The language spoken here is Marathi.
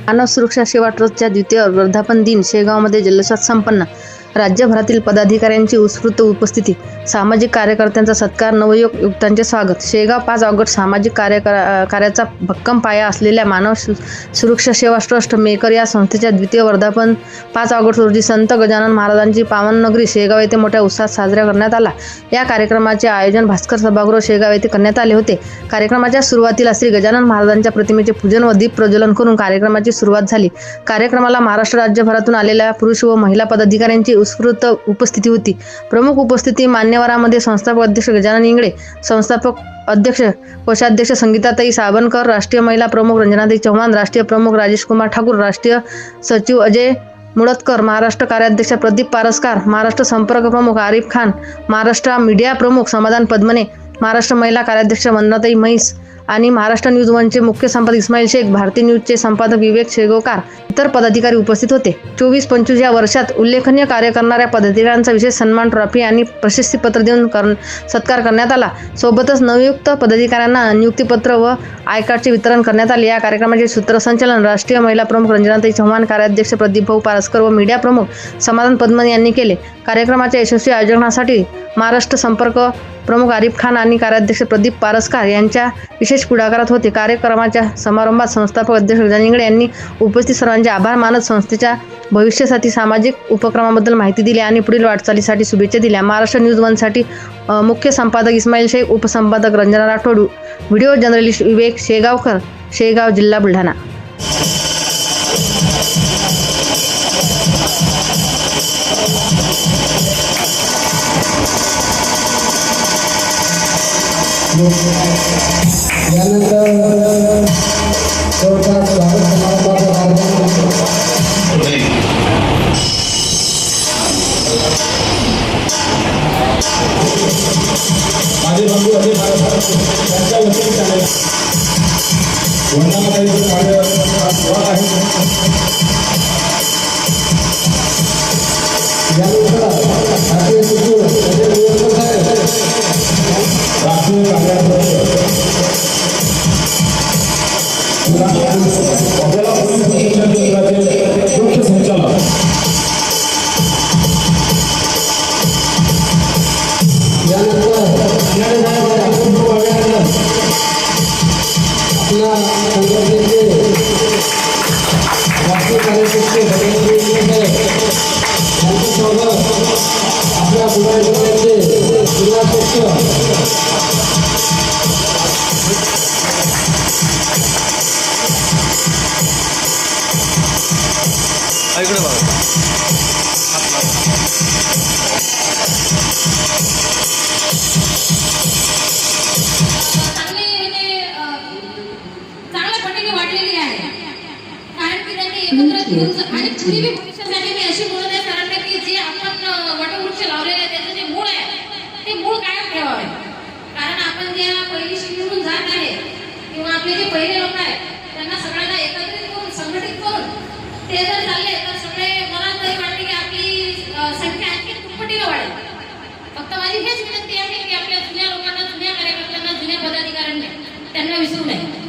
मानव सुरक्षा सेवा ट्रस्टच्या द्वितीय वर्धापन दिन शेगावमध्ये जल्लोषात संपन्न. राज्यभरातील पदाधिकाऱ्यांची उत्स्फूर्त उपस्थिती, सामाजिक कार्यकर्त्यांचा सत्कार, नवयुवकांचे स्वागत. शेगाव 5 ऑगस्ट. सामाजिक कार्याचा भक्कम पाया असलेल्या मानव सुरक्षा सेवा ट्रस्ट मेकर या संस्थेच्या द्वितीय वर्धापन 5 ऑगस्ट रोजी संत गजानन महाराजांची पावन नगरी शेगाव येथे मोठ्या उत्साहात साजरा करण्यात आला. या कार्यक्रमाचे आयोजन भास्कर सभागृह शेगाव येथे करण्यात आले होते. कार्यक्रमाच्या सुरुवातीला श्री गजानन महाराजांच्या प्रतिमेचे पूजन व दीप प्रज्वलन करून कार्यक्रमाची सुरुवात झाली. कार्यक्रमाला महाराष्ट्र राज्यभरातून आलेल्या पुरुष व महिला पदाधिकाऱ्यांची उत्स्फूर्त उपस्थिती होती. प्रमुख उपस्थिती मान्यवरांमध्ये संस्थापक अध्यक्ष गजानन इंगळे, संस्थापक अध्यक्ष कोषाध्यक्ष संगीताताई साबणकर, राष्ट्रीय महिला प्रमुख रंजनाताई चव्हाण, राष्ट्रीय प्रमुख राजेश कुमार ठाकूर, राष्ट्रीय सचिव अजय मुळतकर, महाराष्ट्र कार्याध्यक्ष प्रदीप पारसकार, महाराष्ट्र संपर्क प्रमुख आरिफ खान, महाराष्ट्र मीडिया प्रमुख समाधान पद्मने, महाराष्ट्र महिला कार्याध्यक्ष वंदनाताई म्हैस आणि महाराष्ट्र न्यूज वनचे मुख्य संपादक इस्माईल शेख, भारतीय न्यूजचे संपादक विवेक शेगोकार, इतर पदाधिकारी उपस्थित होते. 24-25 या वर्षात उल्लेखनीय कार्य करणाऱ्या पदाधिकाऱ्यांचा विशेष सन्मान, ट्रॉफी आणि प्रशस्तीपत्र देऊन सत्कार करण्यात आला. सोबतच नवनियुक्त पदाधिकाऱ्यांना नियुक्तीपत्र व आय कार्डचे वितरण करण्यात आले. या कार्यक्रमाचे सूत्रसंचालन राष्ट्रीय महिला प्रमुख रंजनाताई चव्हाण, कार्याध्यक्ष प्रदीपभाऊ पारसकर व मीडिया प्रमुख समाधान पद्मने यांनी केले. कार्यक्रमाच्या यशस्वी आयोजनासाठी महाराष्ट्र संपर्क प्रमुख आरिफ खान आणि कार्याध्यक्ष प्रदीप पारसकर यांच्या विशेष पुढाकारात होते. कार्यक्रमाच्या समारंभात संस्थापक अध्यक्ष गजानन इंगळे यांनी उपस्थित सर्वांचे आभार मानत संस्थेच्या भविष्यासाठी सामाजिक उपक्रमाबद्दल माहिती दिली आणि पुढील वाटचालीसाठी शुभेच्छा दिल्या. महाराष्ट्र न्यूज वनसाठी मुख्य संपादक इस्माईल शेख, उपसंपादक रंजना राठोड, व्हिडिओ जर्नलिस्ट विवेक शेगावकर, शेगाव, जिल्हा बुलढाणा. यानंतर स्वागत समारंभाचा माझे बंधू अजय त्यांच्या वतीने वंदनाताईचं कार्य आहे. यानंतर राष्ट्रीय सचिव राष्ट्रीय कार्याध्यक्ष आपल्याला मुख्य संचालक यानंतर आपल्या संघटनेचे राष्ट्रीय कार्याध्यक्ष त्यांच्यासोबत आपल्या बुलढाण्याचे जिल्हाध्यक्ष इकडे बघा. चांगल्या पटीने वाटलेली आहे. कारण की त्यांनी एकत्र घेऊन आणि पुढे भविष्यासाठी मी अशी बोलत आहे सरांना की जे आपण वटवृक्ष लावलेले आहे त्याचं जे मूळ आहे ते मूळ कायम ठेवावे. कारण आपण ज्या पहिली शिकून जात आहे किंवा आपले जे पहिले लोक आहेत त्यांना सगळ्यांना एकत्रित करून संघटित करून ते जर चालले तर सगळे मला तरी वाटते की आपली संख्या आणखी दुप्पटीने वाढेल. फक्त माझी हेच विनंती आहे की आपल्या जुन्या लोकांना, जुन्या कार्यकर्त्यांना, जुन्या पदाधिकाऱ्यांना त्यांना विसरू नये.